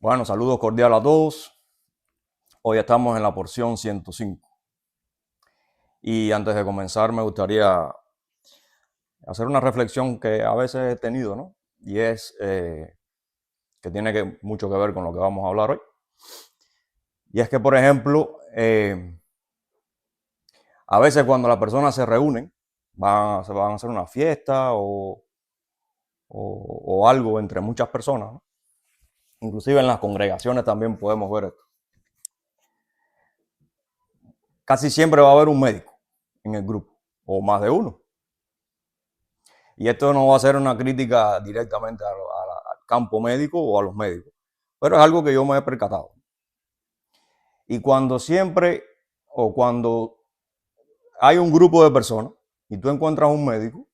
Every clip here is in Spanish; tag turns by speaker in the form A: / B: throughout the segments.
A: Bueno, saludos cordiales a todos. Hoy estamos en la porción 105. Y antes de comenzar me gustaría hacer una reflexión que a veces he tenido, ¿no? Y es que tiene mucho que ver con lo que vamos a hablar hoy. Y es que, por ejemplo, a veces cuando las personas se reúnen, se van a hacer una fiesta o algo entre muchas personas, ¿no? Inclusive en las congregaciones también podemos ver esto. Casi siempre va a haber un médico en el grupo, o más de uno. Y esto no va a ser una crítica directamente al campo médico o a los médicos, pero es algo que yo me he percatado. Y cuando hay un grupo de personas y tú encuentras un médico,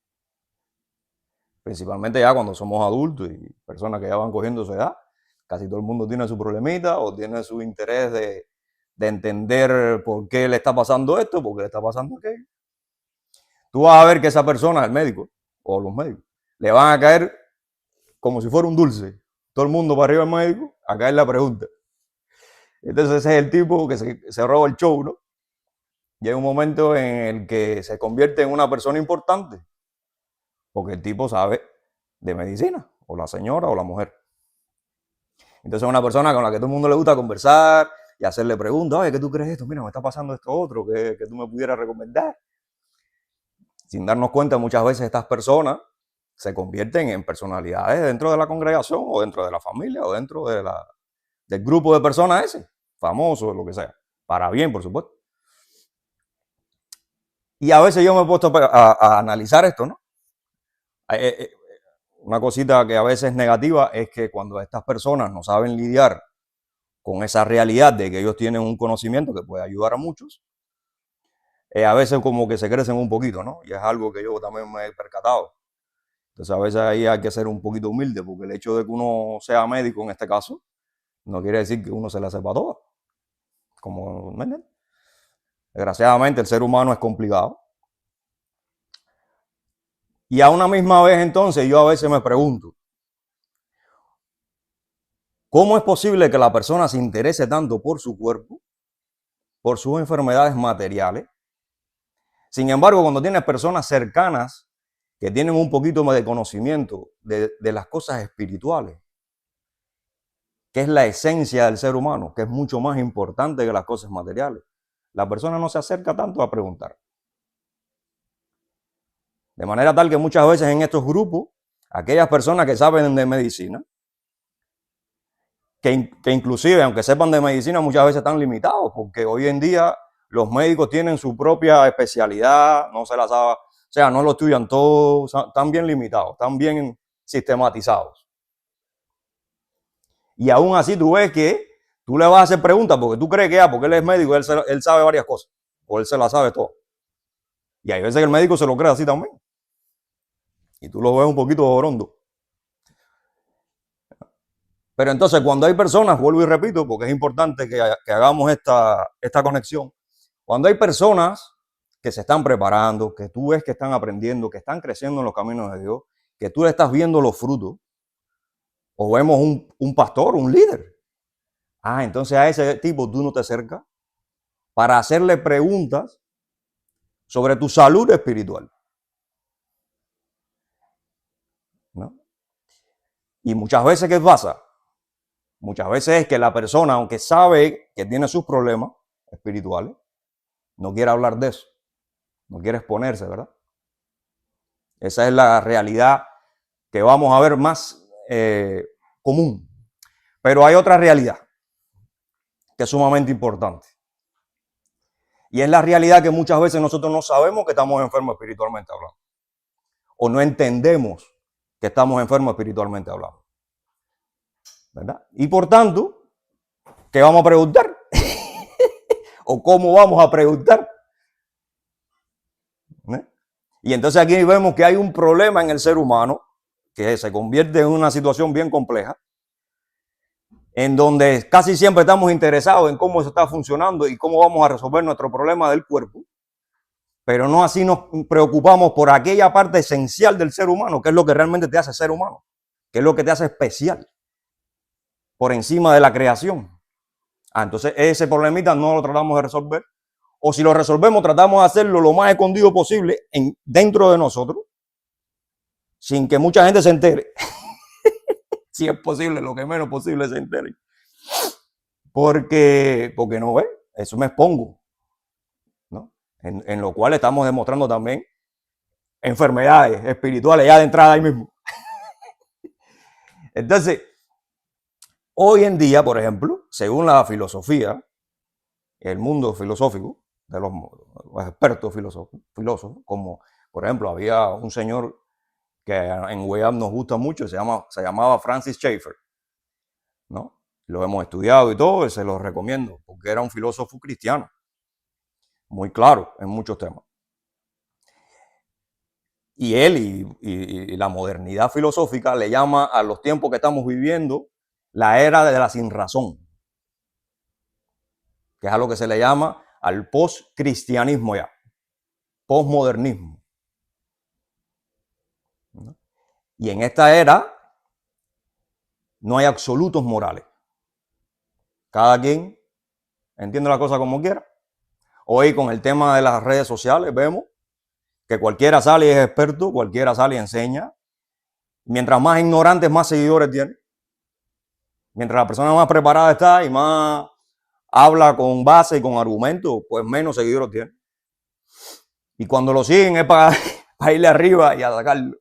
A: principalmente ya cuando somos adultos y personas que ya van cogiendo su edad, casi todo el mundo tiene su problemita o tiene su interés de entender por qué le está pasando esto, por qué le está pasando aquello. Tú vas a ver que esa persona, el médico o los médicos, le van a caer como si fuera un dulce. Todo el mundo para arriba del médico, a caer la pregunta. Entonces ese es el tipo que se roba el show, ¿no? Y hay un momento en el que se convierte en una persona importante, porque el tipo sabe de medicina, o la señora o la mujer. Entonces es una persona con la que todo el mundo le gusta conversar y hacerle preguntas. Oye, ¿qué tú crees esto? Mira, me está pasando esto otro, que tú me pudieras recomendar. Sin darnos cuenta, muchas veces estas personas se convierten en personalidades dentro de la congregación o dentro de la familia o dentro del grupo de personas ese, famoso, lo que sea. Para bien, por supuesto. Y a veces yo me he puesto a analizar esto, ¿no? Una cosita que a veces es negativa es que cuando estas personas no saben lidiar con esa realidad de que ellos tienen un conocimiento que puede ayudar a muchos, a veces como que se crecen un poquito, ¿no? Y es algo que yo también me he percatado. Entonces a veces ahí hay que ser un poquito humilde, porque el hecho de que uno sea médico en este caso, no quiere decir que uno se la sepa toda. Como, ¿me entiendes? Desgraciadamente el ser humano es complicado. Y a una misma vez entonces yo a veces me pregunto, ¿cómo es posible que la persona se interese tanto por su cuerpo, por sus enfermedades materiales? Sin embargo, cuando tienes personas cercanas que tienen un poquito más de conocimiento de las cosas espirituales, que es la esencia del ser humano, que es mucho más importante que las cosas materiales, la persona no se acerca tanto a preguntar. De manera tal que muchas veces en estos grupos, aquellas personas que saben de medicina, que inclusive, aunque sepan de medicina, muchas veces están limitados, porque hoy en día los médicos tienen su propia especialidad, no se la saben, o sea, no lo estudian todo, están bien limitados, están bien sistematizados. Y aún así tú ves que tú le vas a hacer preguntas porque tú crees que porque él es médico, él sabe varias cosas, o él se las sabe todo. Y hay veces que el médico se lo cree así también. Y tú lo ves un poquito orondo. Pero entonces cuando hay personas, vuelvo y repito, porque es importante que hagamos esta conexión, cuando hay personas que se están preparando, que tú ves que están aprendiendo, que están creciendo en los caminos de Dios, que tú le estás viendo los frutos, o vemos un pastor, un líder. Entonces a ese tipo tú no te acercas para hacerle preguntas sobre tu salud espiritual, ¿no? Y muchas veces, ¿qué pasa? Muchas veces es que la persona, aunque sabe que tiene sus problemas espirituales, no quiere hablar de eso, no quiere exponerse, ¿verdad? Esa es la realidad que vamos a ver más común. Pero hay otra realidad que es sumamente importante. Y es la realidad que muchas veces nosotros no sabemos que estamos enfermos espiritualmente hablando. O no entendemos que estamos enfermos espiritualmente hablando, ¿verdad? Y por tanto, ¿qué vamos a preguntar? ¿O cómo vamos a preguntar? ¿Eh? Y entonces aquí vemos que hay un problema en el ser humano que se convierte en una situación bien compleja, en donde casi siempre estamos interesados en cómo se está funcionando y cómo vamos a resolver nuestro problema del cuerpo, pero no así nos preocupamos por aquella parte esencial del ser humano, que es lo que realmente te hace ser humano, que es lo que te hace especial. por encima de la creación. Entonces ese problemita no lo tratamos de resolver. O si lo resolvemos, tratamos de hacerlo lo más escondido posible dentro de nosotros, sin que mucha gente se entere. Si es posible, lo que menos posible se entere. Porque no ve, eso me expongo, ¿no? En lo cual estamos demostrando también enfermedades espirituales ya de entrada ahí mismo. Entonces, hoy en día, por ejemplo, según la filosofía, el mundo filosófico, de los expertos filósofos, como por ejemplo había un señor que en Web nos gusta mucho, se llamaba Francis Schaeffer, ¿no? Lo hemos estudiado y todo, y se lo recomiendo, porque era un filósofo cristiano, muy claro en muchos temas. Y él y la modernidad filosófica le llama a los tiempos que estamos viviendo la era de la sinrazón, que es a lo que se le llama al post-cristianismo ya, postmodernismo. Y en esta era no hay absolutos morales. Cada quien entiende la cosa como quiera. Hoy con el tema de las redes sociales vemos que cualquiera sale y es experto, cualquiera sale y enseña. Mientras más ignorantes, más seguidores tiene. Mientras la persona más preparada está y más habla con base y con argumentos, pues menos seguidores tiene. Y cuando lo siguen es para irle arriba y atacarlo.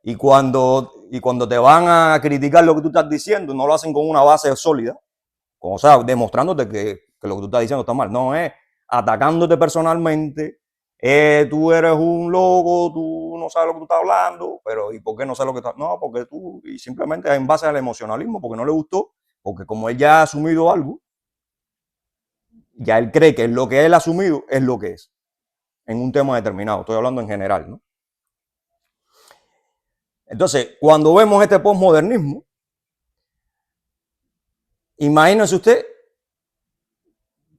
A: Y cuando te van a criticar lo que tú estás diciendo, no lo hacen con una base sólida, o sea, demostrándote que lo que tú estás diciendo está mal. No, es atacándote personalmente. Tú eres un loco, tú no sabes lo que tú estás hablando, pero ¿y por qué no sabes lo que estás? No, porque tú, y simplemente en base al emocionalismo, porque no le gustó, porque como él ya ha asumido algo, ya él cree que lo que él ha asumido es lo que es, en un tema determinado. Estoy hablando en general, ¿no? Entonces, cuando vemos este postmodernismo, imagínese usted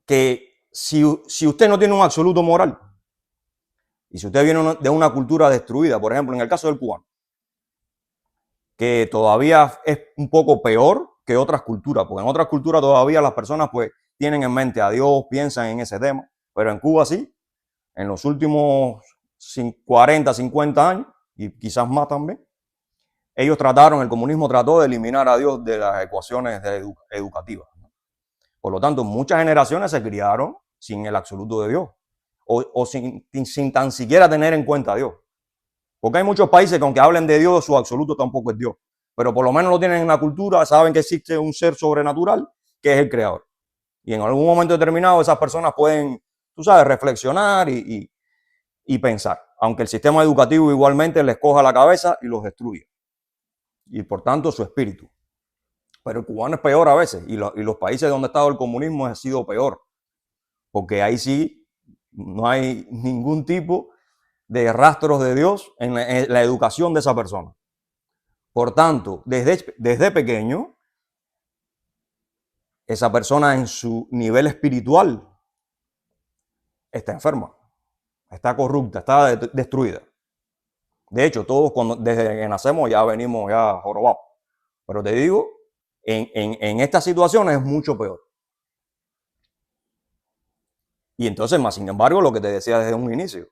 A: que si usted no tiene un absoluto moral, y si usted viene de una cultura destruida, por ejemplo, en el caso del cubano, que todavía es un poco peor que otras culturas, porque en otras culturas todavía las personas pues tienen en mente a Dios, piensan en ese tema, pero en Cuba sí, en los últimos 40, 50 años, y quizás más también, el comunismo trató de eliminar a Dios de las ecuaciones educativas. Por lo tanto, muchas generaciones se criaron sin el absoluto de Dios, o sin tan siquiera tener en cuenta a Dios. Porque hay muchos países que aunque hablen de Dios, su absoluto tampoco es Dios. Pero por lo menos lo tienen en la cultura, saben que existe un ser sobrenatural que es el creador. Y en algún momento determinado esas personas pueden, tú sabes, reflexionar y pensar. Aunque el sistema educativo igualmente les coja la cabeza y los destruye. Y por tanto su espíritu. Pero el cubano es peor a veces. Y los países donde ha estado el comunismo ha sido peor. Porque ahí sí no hay ningún tipo de rastros de Dios en la educación de esa persona. Por tanto, desde pequeño, esa persona en su nivel espiritual está enferma, está corrupta, está destruida. De hecho, todos desde que nacemos ya venimos ya jorobados. Pero te digo, en estas situaciones es mucho peor. Y entonces, más sin embargo, lo que te decía desde un inicio,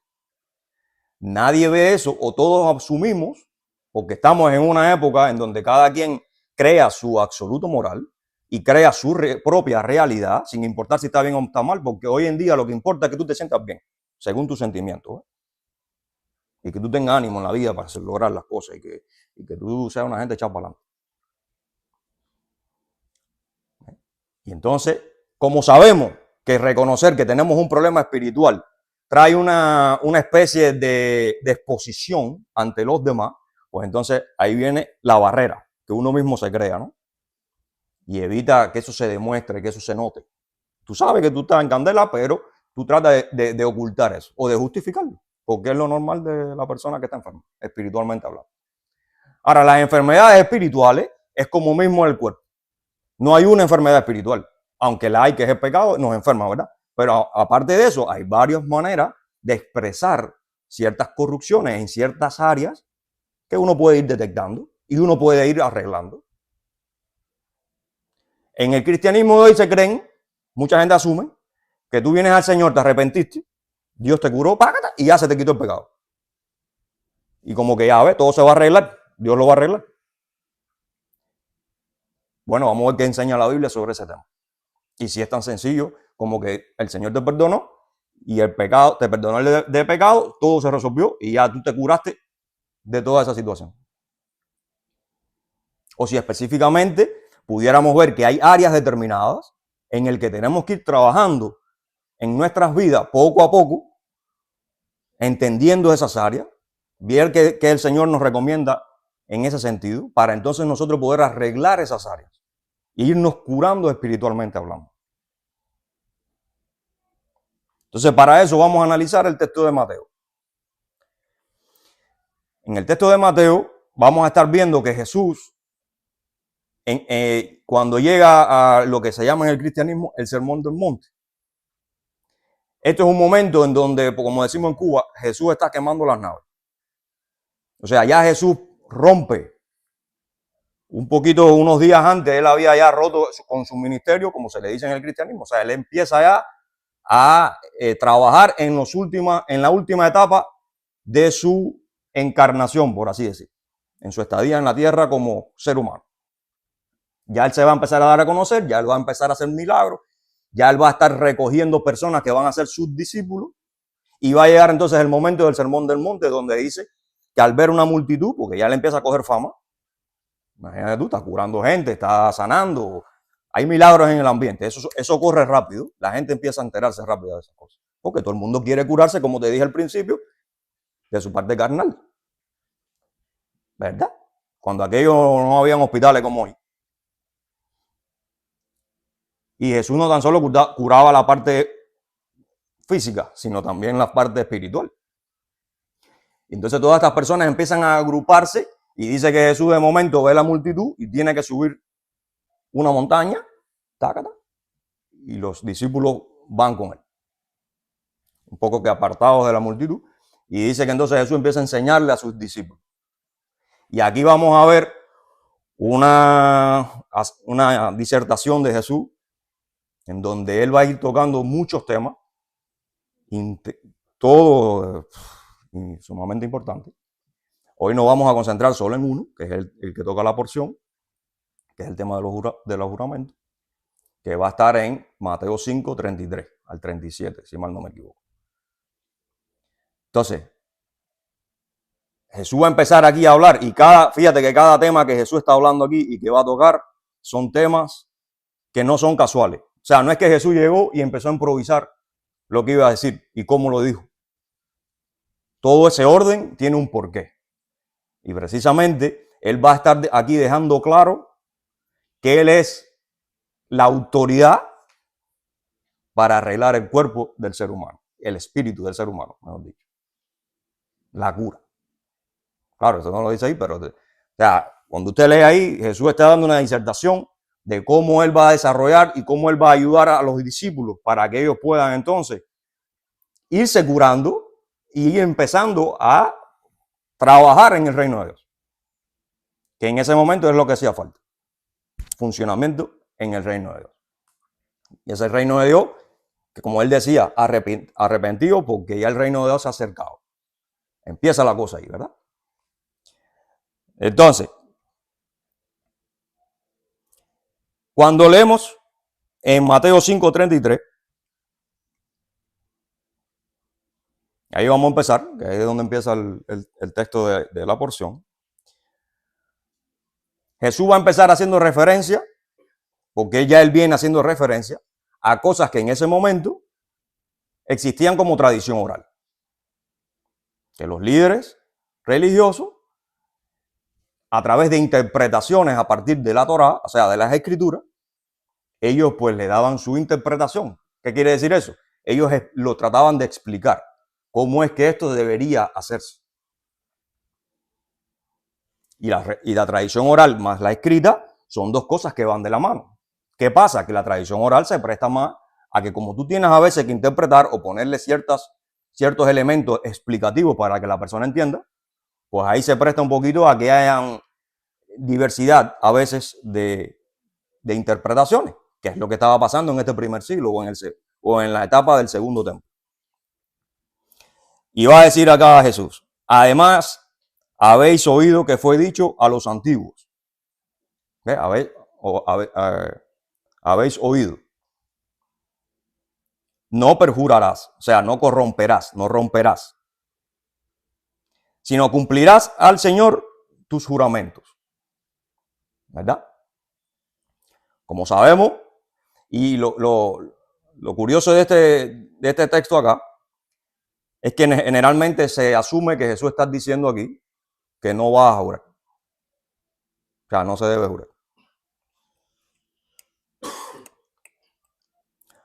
A: nadie ve eso o todos asumimos, porque estamos en una época en donde cada quien crea su absoluto moral y crea su propia realidad, sin importar si está bien o está mal, porque hoy en día lo que importa es que tú te sientas bien, según tus sentimientos, y que tú tengas ánimo en la vida para lograr las cosas y que tú seas una gente echada para adelante. Y entonces, como sabemos que reconocer que tenemos un problema espiritual trae una especie de exposición ante los demás, pues entonces ahí viene la barrera que uno mismo se crea, ¿no? Y evita que eso se demuestre, que eso se note. Tú sabes que tú estás en candela, pero tú tratas de ocultar eso o de justificarlo, porque es lo normal de la persona que está enferma, espiritualmente hablando. Ahora, las enfermedades espirituales es como mismo el cuerpo. No hay una enfermedad espiritual, aunque la hay, que es el pecado, nos enferma, ¿verdad? Pero aparte de eso, hay varias maneras de expresar ciertas corrupciones en ciertas áreas que uno puede ir detectando y uno puede ir arreglando. En el cristianismo de hoy se creen, mucha gente asume, que tú vienes al Señor, te arrepentiste, Dios te curó, págata, y ya se te quitó el pecado. Y como que ya ves, todo se va a arreglar, Dios lo va a arreglar. Bueno, vamos a ver qué enseña la Biblia sobre ese tema. Y si es tan sencillo como que el Señor te perdonó y el pecado, te perdonó de pecado, todo se resolvió y ya tú te curaste de toda esa situación. O si específicamente pudiéramos ver que hay áreas determinadas en el que tenemos que ir trabajando en nuestras vidas poco a poco, entendiendo esas áreas, ver que el Señor nos recomienda en ese sentido, para entonces nosotros poder arreglar esas áreas e irnos curando espiritualmente hablando. Entonces, para eso vamos a analizar el texto de Mateo. En el texto de Mateo vamos a estar viendo que Jesús, cuando llega a lo que se llama en el cristianismo el Sermón del Monte, esto es un momento en donde, como decimos en Cuba, Jesús está quemando las naves. O sea, ya Jesús rompe un poquito, unos días antes, él había ya roto con su ministerio, como se le dice en el cristianismo. O sea, él empieza ya a trabajar en la última etapa de su encarnación, por así decir, en su estadía en la tierra como ser humano. Ya él se va a empezar a dar a conocer, ya él va a empezar a hacer milagros, ya él va a estar recogiendo personas que van a ser sus discípulos, y va a llegar entonces el momento del Sermón del Monte, donde dice que al ver una multitud, porque ya le empieza a coger fama, imagínate tú, está curando gente, está sanando, hay milagros en el ambiente, eso corre rápido, la gente empieza a enterarse rápido de esas cosas, porque todo el mundo quiere curarse, como te dije al principio, de su parte carnal, ¿verdad? Cuando aquello no habían hospitales como hoy. Y Jesús no tan solo curaba la parte física, sino también la parte espiritual. Entonces todas estas personas empiezan a agruparse y dice que Jesús de momento ve la multitud y tiene que subir una montaña, tácata, y los discípulos van con él, un poco que apartados de la multitud, y dice que entonces Jesús empieza a enseñarle a sus discípulos. Y aquí vamos a ver una disertación de Jesús en donde él va a ir tocando muchos temas, todo sumamente importante. Hoy nos vamos a concentrar solo en uno, que es el que toca la porción, que es el tema de los juramentos, que va a estar en Mateo 5, 33 al 37, si mal no me equivoco. Entonces, Jesús va a empezar aquí a hablar y fíjate que cada tema que Jesús está hablando aquí y que va a tocar son temas que no son casuales. O sea, no es que Jesús llegó y empezó a improvisar lo que iba a decir y cómo lo dijo. Todo ese orden tiene un porqué. Y precisamente él va a estar aquí dejando claro que él es la autoridad para arreglar el cuerpo del ser humano, el espíritu del ser humano, mejor dicho. La cura. Claro, eso no lo dice ahí, pero cuando usted lee ahí, Jesús está dando una disertación de cómo él va a desarrollar y cómo él va a ayudar a los discípulos para que ellos puedan entonces irse curando y ir empezando a trabajar en el reino de Dios. Que en ese momento es lo que hacía falta. Funcionamiento en el reino de Dios. Y ese reino de Dios, que como él decía, arrepentido porque ya el reino de Dios se ha acercado. Empieza la cosa ahí, ¿verdad? Entonces, cuando leemos en Mateo 5:33, ahí vamos a empezar, que ahí es donde empieza el texto de la porción. Jesús va a empezar haciendo referencia, porque ya él viene haciendo referencia a cosas que en ese momento existían como tradición oral. Que los líderes religiosos, a través de interpretaciones a partir de la Torá, o sea, de las escrituras, ellos pues le daban su interpretación. ¿Qué quiere decir eso? Ellos lo trataban de explicar cómo es que esto debería hacerse. Y la tradición oral más la escrita son dos cosas que van de la mano. ¿Qué pasa? Que la tradición oral se presta más a que como tú tienes a veces que interpretar o ponerle ciertos elementos explicativos para que la persona entienda, pues ahí se presta un poquito a que haya diversidad a veces de de interpretaciones, que es lo que estaba pasando en este primer siglo o en la etapa del segundo templo. Y va a decir acá a Jesús, además, habéis oído que fue dicho a los antiguos. Habéis oído. No perjurarás, o sea, no corromperás, no romperás, sino cumplirás al Señor tus juramentos. ¿Verdad? Como sabemos, y lo curioso de este texto acá, es que generalmente se asume que Jesús está diciendo aquí que no vas a jurar. O sea, no se debe jurar.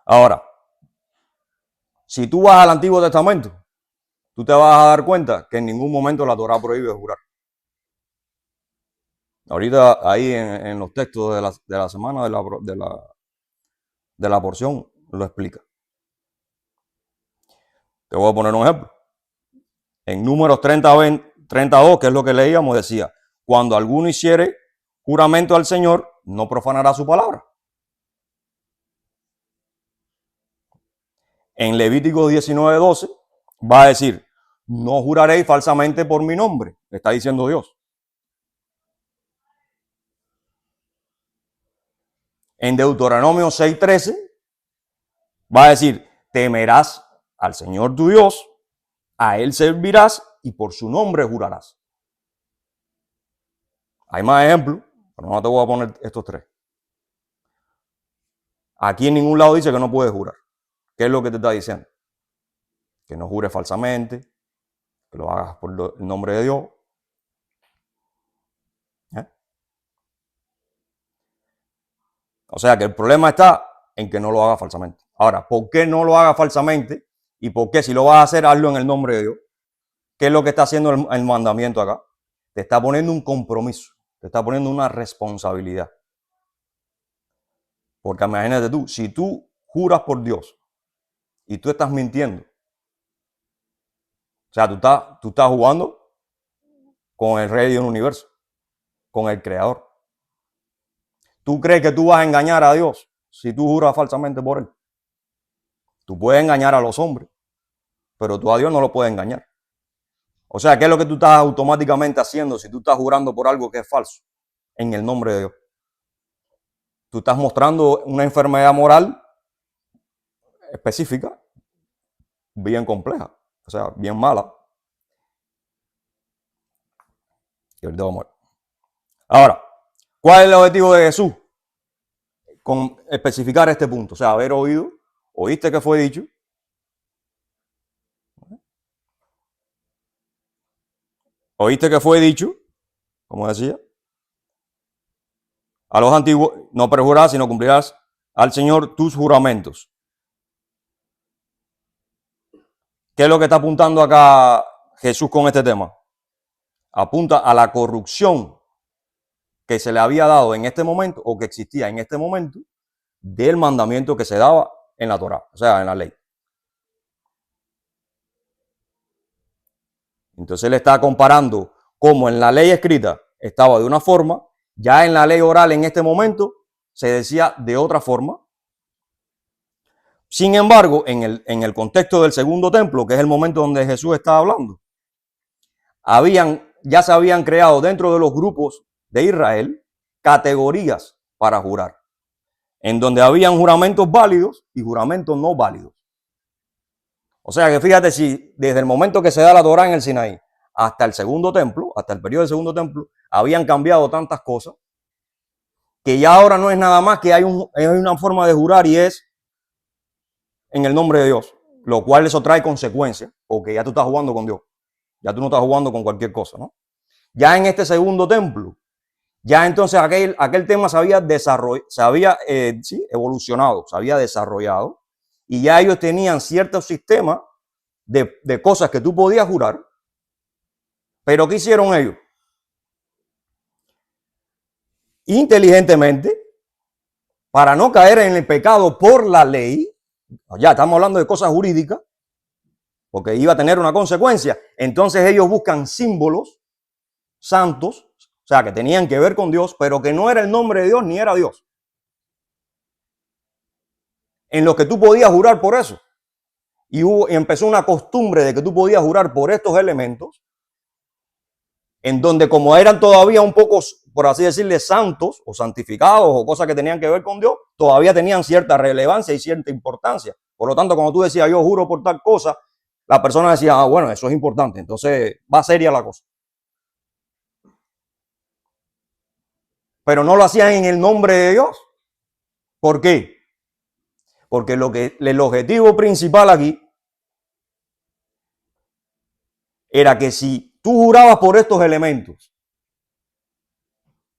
A: Ahora, si tú vas al Antiguo Testamento, tú te vas a dar cuenta que en ningún momento la Torá prohíbe jurar. Ahorita ahí en los textos de la semana de la porción lo explica. Te voy a poner un ejemplo. En Números 32, que es lo que leíamos, decía, cuando alguno hiciere juramento al Señor, no profanará su palabra. En Levítico 19:12 va a decir, no juraréis falsamente por mi nombre, está diciendo Dios. En Deuteronomio 6:13 va a decir, temerás al Señor tu Dios, a Él servirás y por su nombre jurarás. Hay más ejemplos, pero no te voy a poner estos tres. Aquí en ningún lado dice que no puedes jurar. ¿Qué es lo que te está diciendo? Que no jures falsamente, que lo hagas por el nombre de Dios. O sea que el problema está en que no lo haga falsamente. Ahora, ¿por qué no lo haga falsamente? ¿Y por qué si lo vas a hacer, hazlo en el nombre de Dios? ¿Qué es lo que está haciendo el mandamiento acá? Te está poniendo un compromiso, te está poniendo una responsabilidad. Porque imagínate tú, si tú juras por Dios y tú estás mintiendo, o sea, tú estás jugando con el rey del universo, con el creador. ¿Tú crees que tú vas a engañar a Dios si tú juras falsamente por Él? Tú puedes engañar a los hombres, pero tú a Dios no lo puedes engañar. O sea, ¿qué es lo que tú estás automáticamente haciendo si tú estás jurando por algo que es falso en el nombre de Dios? Tú estás mostrando una enfermedad moral específica, bien compleja, o sea, bien mala. Y ahorita vamos a ver. Ahora, ¿cuál es el objetivo de Jesús? Con especificar este punto, o sea, haber oído, oíste que fue dicho. Oíste que fue dicho, como decía, a los antiguos, no perjurarás, sino cumplirás al Señor tus juramentos. ¿Qué es lo que está apuntando acá Jesús con este tema? Apunta a la corrupción que se le había dado en este momento o que existía en este momento del mandamiento que se daba en la Torá, o sea, en la ley. Entonces él está comparando cómo en la ley escrita estaba de una forma, ya en la ley oral en este momento se decía de otra forma. Sin embargo, en el contexto del segundo templo, que es el momento donde Jesús está hablando, ya se habían creado dentro de los grupos de Israel categorías para jurar, en donde habían juramentos válidos y juramentos no válidos. O sea que fíjate, si desde el momento que se da la Torá en el Sinaí hasta el segundo templo, hasta el periodo del segundo templo, habían cambiado tantas cosas, que ya ahora no es nada más que hay una forma de jurar y es en el nombre de Dios, lo cual eso trae consecuencias, porque ya tú estás jugando con Dios, ya tú no estás jugando con cualquier cosa, ¿no? Ya en este segundo templo, ya entonces aquel tema se había evolucionado, se había desarrollado, y ya ellos tenían ciertos sistemas de cosas que tú podías jurar. Pero ¿qué hicieron ellos? Inteligentemente, para no caer en el pecado por la ley, ya estamos hablando de cosas jurídicas, porque iba a tener una consecuencia. Entonces ellos buscan símbolos santos, o sea, que tenían que ver con Dios, pero que no era el nombre de Dios ni era Dios. en los que tú podías jurar por eso. Y empezó una costumbre de que tú podías jurar por estos elementos, en donde como eran todavía un poco, por así decirle, santos o santificados o cosas que tenían que ver con Dios, todavía tenían cierta relevancia y cierta importancia. Por lo tanto, cuando tú decías, yo juro por tal cosa, la persona decía, ah, bueno, eso es importante, entonces va seria la cosa. Pero no lo hacían en el nombre de Dios. ¿Por qué? Porque el objetivo principal aquí era que si tú jurabas por estos elementos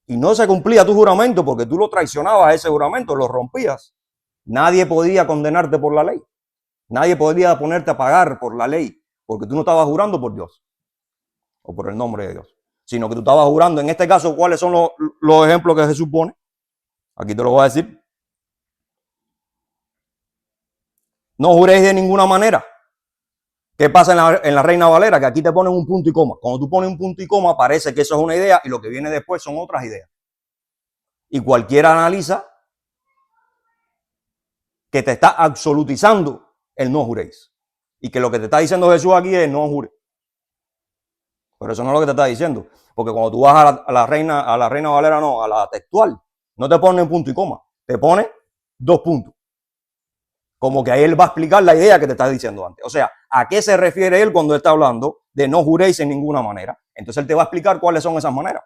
A: y no se cumplía tu juramento porque tú lo traicionabas, ese juramento, lo rompías, nadie podía condenarte por la ley. Nadie podía ponerte a pagar por la ley porque tú no estabas jurando por Dios o por el nombre de Dios, sino que tú estabas jurando. En este caso, ¿cuáles son los ejemplos que Jesús pone? Aquí te lo voy a decir. No juréis de ninguna manera. ¿Qué pasa en la Reina Valera? Que aquí te ponen un punto y coma. Cuando tú pones un punto y coma, parece que eso es una idea y lo que viene después son otras ideas. Y cualquiera analiza que te está absolutizando el no juréis. Y que lo que te está diciendo Jesús aquí es no jure. Pero eso no es lo que te está diciendo. Porque cuando tú vas a la Reina Valera, no, a la textual, no te pone punto y coma, te pone 2 puntos. Como que ahí él va a explicar la idea que te está diciendo antes. O sea, ¿a qué se refiere él cuando está hablando de no juréis en ninguna manera? Entonces él te va a explicar cuáles son esas maneras.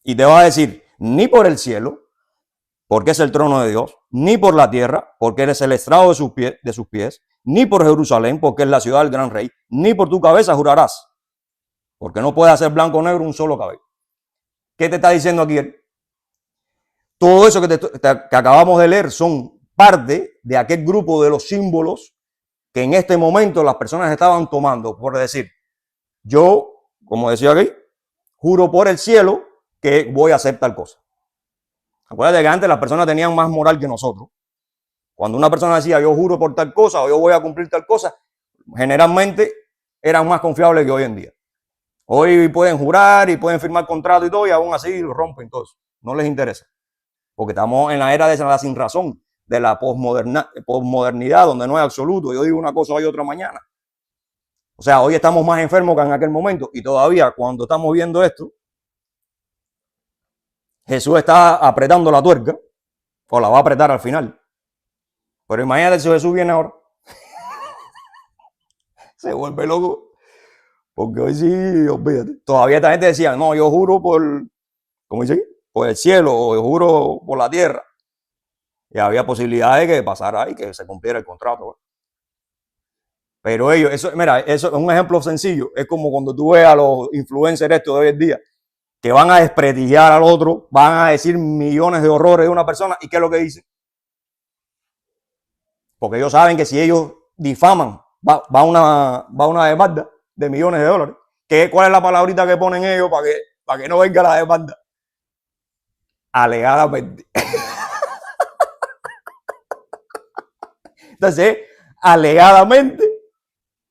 A: Y te va a decir, ni por el cielo, porque es el trono de Dios, ni por la tierra, porque eres el estrado de sus pies, ni por Jerusalén, porque es la ciudad del gran rey, ni por tu cabeza jurarás, porque no puede hacer blanco o negro un solo cabello. ¿Qué te está diciendo aquí él? Todo eso que acabamos de leer son parte de aquel grupo de los símbolos que en este momento las personas estaban tomando, por decir, yo, como decía aquí, juro por el cielo que voy a hacer tal cosa. Acuérdate que antes las personas tenían más moral que nosotros. Cuando una persona decía, yo juro por tal cosa o yo voy a cumplir tal cosa, generalmente eran más confiables que hoy en día. Hoy pueden jurar y pueden firmar contrato y todo, y aún así lo rompen todo. No les interesa. Porque estamos en la era de la sinrazón, de la posmodernidad, donde no es absoluto. Yo digo una cosa hoy, otra mañana. O sea, hoy estamos más enfermos que en aquel momento. Y todavía, cuando estamos viendo esto, Jesús está apretando la tuerca, o la va a apretar al final. Pero imagínate si Jesús viene ahora. Se vuelve loco. Porque hoy sí, olvídate. Todavía esta gente decía, no, yo juro por, ¿cómo dice? Por el cielo, o yo juro por la tierra. Y había posibilidades de que pasara y que se cumpliera el contrato. Pero ellos, eso, mira, eso es un ejemplo sencillo. Es como cuando tú ves a los influencers estos de hoy en día, que van a desprestigiar al otro, van a decir millones de horrores de una persona. ¿Y qué es lo que dicen? Porque ellos saben que si ellos difaman, va una demanda de millones de dólares. ¿Cuál es la palabrita que ponen ellos para que no venga la demanda? Alegadamente. Entonces, alegadamente,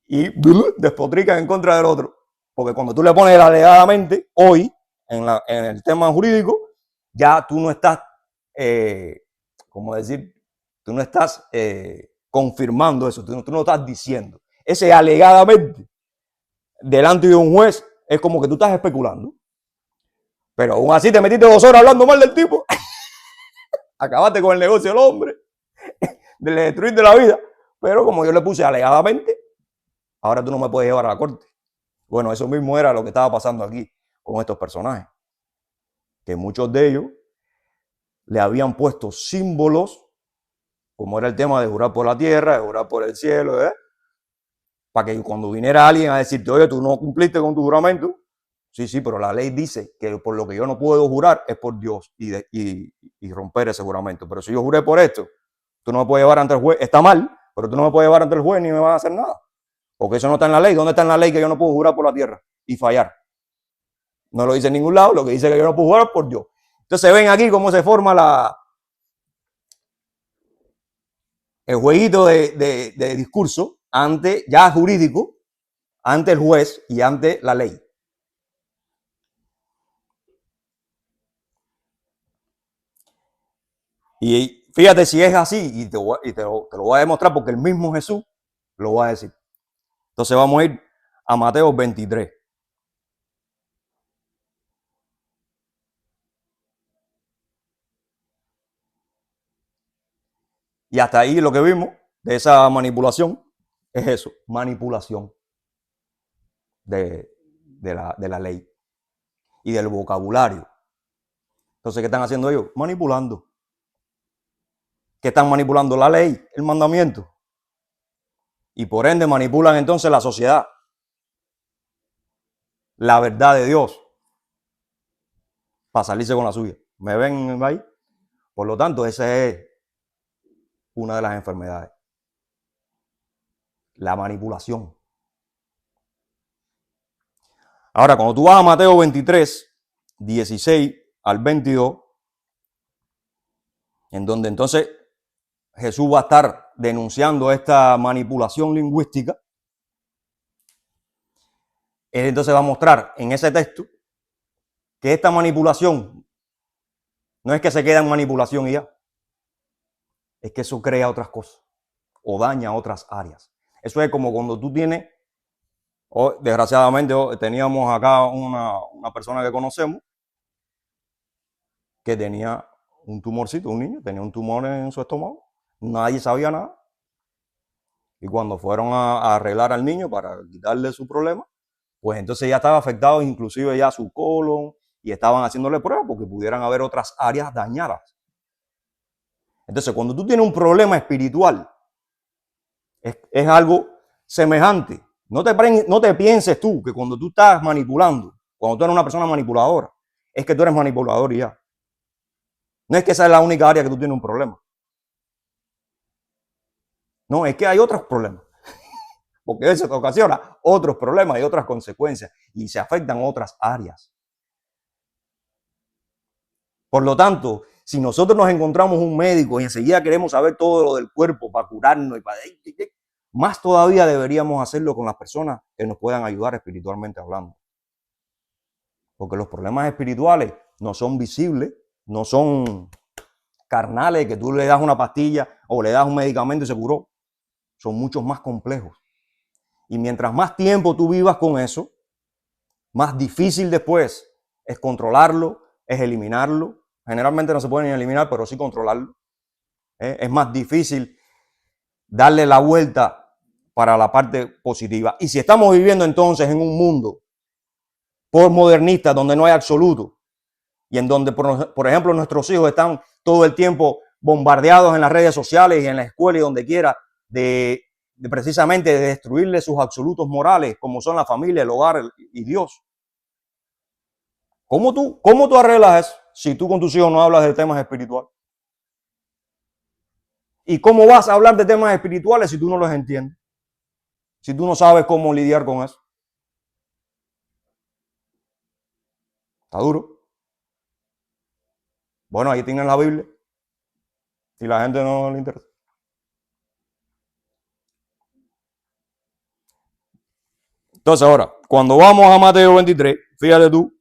A: y despotrican en contra del otro. Porque cuando tú le pones el alegadamente, hoy, en el tema jurídico, ya tú no estás, ¿cómo decir? Tú no estás confirmando eso, tú no estás diciendo. Ese alegadamente, delante de un juez, es como que tú estás especulando. Pero aún así te metiste 2 horas hablando mal del tipo. Acabaste con el negocio del hombre. De destruirte la vida. Pero como yo le puse alegadamente, ahora tú no me puedes llevar a la corte. Bueno, eso mismo era lo que estaba pasando aquí con estos personajes. Que muchos de ellos le habían puesto símbolos, como era el tema de jurar por la tierra, de jurar por el cielo, para que cuando viniera alguien a decirte, oye, tú no cumpliste con tu juramento, sí, pero la ley dice que por lo que yo no puedo jurar es por Dios y romper ese juramento. Pero si yo juré por esto, tú no me puedes llevar ante el juez, está mal, pero tú no me puedes llevar ante el juez ni me vas a hacer nada. Porque eso no está en la ley. ¿Dónde está en la ley que yo no puedo jurar por la tierra y fallar? No lo dice en ningún lado, lo que dice que yo no puedo jurar por Dios. Entonces ven aquí cómo se forma el jueguito de discurso ya jurídico, ante el juez y ante la ley. Y Fíjate si es así y te lo voy a demostrar porque el mismo Jesús lo va a decir. Entonces vamos a ir a Mateo 23. Y hasta ahí lo que vimos de esa manipulación es eso, manipulación de la ley y del vocabulario. Entonces, ¿qué están haciendo ellos? Manipulando. ¿Qué están manipulando? La ley, el mandamiento. Y por ende manipulan entonces la sociedad, la verdad de Dios, para salirse con la suya. ¿Me ven ahí? Por lo tanto, esa es una de las enfermedades. La manipulación. Ahora, cuando tú vas a Mateo 23, 16 al 22, en donde entonces Jesús va a estar denunciando esta manipulación lingüística, él entonces va a mostrar en ese texto que esta manipulación no es que se queda en manipulación y ya, es que eso crea otras cosas o daña otras áreas. Eso es como cuando tú tienes, desgraciadamente teníamos acá una persona que conocemos que tenía un tumorcito, un niño, tenía un tumor en su estómago, nadie sabía nada. Y cuando fueron a arreglar al niño para quitarle su problema, pues entonces ya estaba afectado inclusive ya su colon y estaban haciéndole pruebas porque pudieran haber otras áreas dañadas. Entonces, cuando tú tienes un problema espiritual, es algo semejante. No te pienses tú que cuando tú estás manipulando, cuando tú eres una persona manipuladora, es que tú eres manipulador y ya. No es que esa es la única área que tú tienes un problema. No, es que hay otros problemas. Porque eso te ocasiona otros problemas y otras consecuencias y se afectan otras áreas. Por lo tanto, si nosotros nos encontramos un médico y enseguida queremos saber todo lo del cuerpo para curarnos y para... más todavía deberíamos hacerlo con las personas que nos puedan ayudar espiritualmente hablando. Porque los problemas espirituales no son visibles, no son carnales, que tú le das una pastilla o le das un medicamento y se curó. Son muchos más complejos. Y mientras más tiempo tú vivas con eso, más difícil después es controlarlo, es eliminarlo. Generalmente no se puede ni eliminar, pero sí controlarlo. Es más difícil darle la vuelta para la parte positiva. Y si estamos viviendo entonces en un mundo postmodernista donde no hay absoluto y en donde, por ejemplo, nuestros hijos están todo el tiempo bombardeados en las redes sociales y en la escuela y donde quiera precisamente de destruirle sus absolutos morales, como son la familia, el hogar y Dios. ¿Cómo tú arreglas eso si tú con tus hijos no hablas de temas espirituales? ¿Y cómo vas a hablar de temas espirituales si tú no los entiendes? Si tú no sabes cómo lidiar con eso. Está duro. Bueno, ahí tienen la Biblia. Si la gente no le interesa. Entonces ahora, cuando vamos a Mateo 23, fíjate tú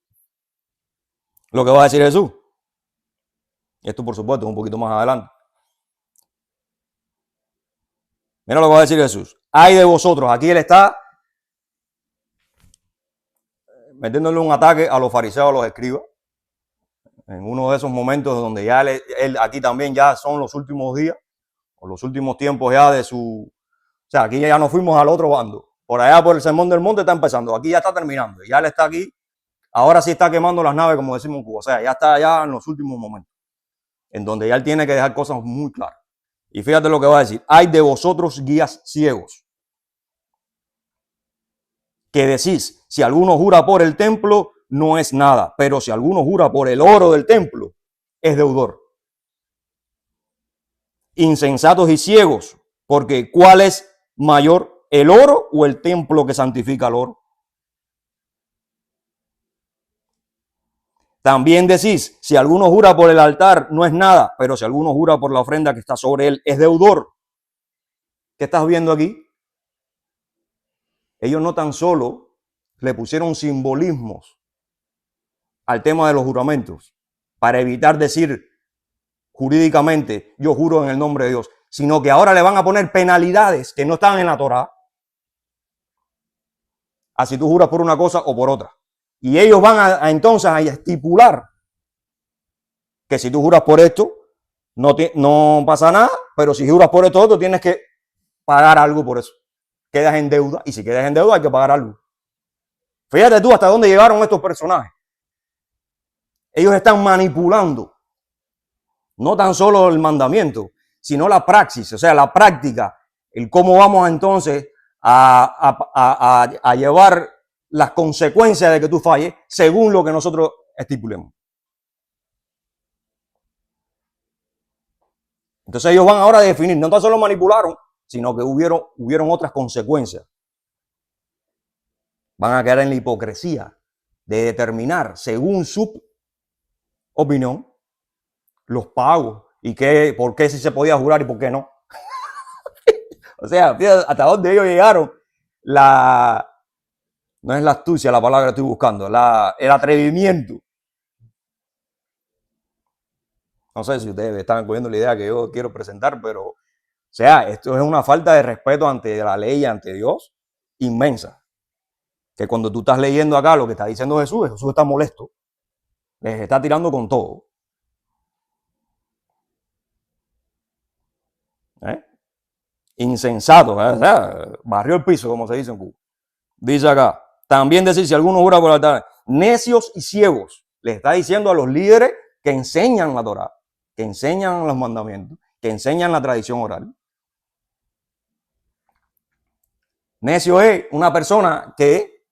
A: lo que va a decir Jesús. Y esto, por supuesto, un poquito más adelante. Mira lo que va a decir Jesús. Ay de vosotros. Aquí él está metiéndole un ataque a los fariseos, a los escribas. En uno de esos momentos donde ya él aquí también ya son los últimos días, o los últimos tiempos ya de su... O sea, aquí ya nos fuimos al otro bando. Por allá por el Sermón del Monte está empezando. Aquí ya está terminando. Ya él está aquí. Ahora sí está quemando las naves, como decimos en Cuba. O sea, ya está ya en los últimos momentos. En donde ya él tiene que dejar cosas muy claras. Y fíjate lo que va a decir. Ay de vosotros guías ciegos, que decís, si alguno jura por el templo, no es nada. Pero si alguno jura por el oro del templo, es deudor. Insensatos y ciegos, porque ¿cuál es mayor, el oro o el templo que santifica el oro? También decís, si alguno jura por el altar, no es nada, pero si alguno jura por la ofrenda que está sobre él, es deudor. ¿Qué estás viendo aquí? Ellos no tan solo le pusieron simbolismos al tema de los juramentos para evitar decir jurídicamente, yo juro en el nombre de Dios, sino que ahora le van a poner penalidades que no están en la Torá. Así tú juras por una cosa o por otra. Y ellos van entonces a estipular que si tú juras por esto, no pasa nada, pero si juras por esto otro, tienes que pagar algo por eso. Quedas en deuda, y si quedas en deuda hay que pagar algo. Fíjate tú hasta dónde llegaron estos personajes. Ellos están manipulando no tan solo el mandamiento, sino la praxis, o sea, la práctica, el cómo vamos entonces a llevar las consecuencias de que tú falles según lo que nosotros estipulemos. Entonces ellos van ahora a definir, no tan solo manipularon, sino que hubieron otras consecuencias. Van a quedar en la hipocresía de determinar, según su opinión, los pagos y por qué sí se podía jurar y por qué no. O sea, fíjate hasta dónde ellos llegaron. No es la astucia la palabra que estoy buscando, el atrevimiento. No sé si ustedes están cogiendo la idea que yo quiero presentar, pero, o sea, esto es una falta de respeto ante la ley y ante Dios inmensa. Que cuando tú estás leyendo acá lo que está diciendo Jesús está molesto. Les está tirando con todo. Insensato, o sea, barrió el piso, como se dice en Cuba. Dice acá, también decir, si alguno jura por el altar, necios y ciegos, le está diciendo a los líderes que enseñan la Torá, que enseñan los mandamientos, que enseñan la tradición oral. Necio es una persona que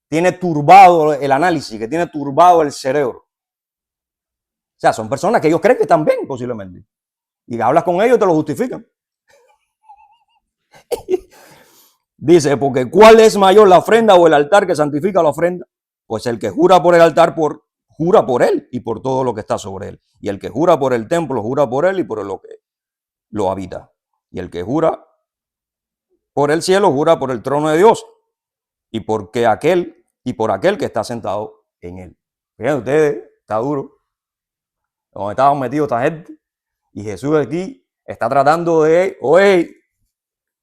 A: tiene turbado el análisis, que tiene turbado el cerebro. O sea, son personas que ellos creen que están bien, posiblemente. Y hablas con ellos y te lo justifican. Dice, porque ¿cuál es mayor, la ofrenda o el altar que santifica la ofrenda? Pues el que jura por el altar, jura por él y por todo lo que está sobre él. Y el que jura por el templo, jura por él y por lo que lo habita. Y el que jura por el cielo, jura por el trono de Dios y por aquel que está sentado en él. Fíjense ustedes, está duro. Donde estaban metidos esta gente. Y Jesús aquí está tratando de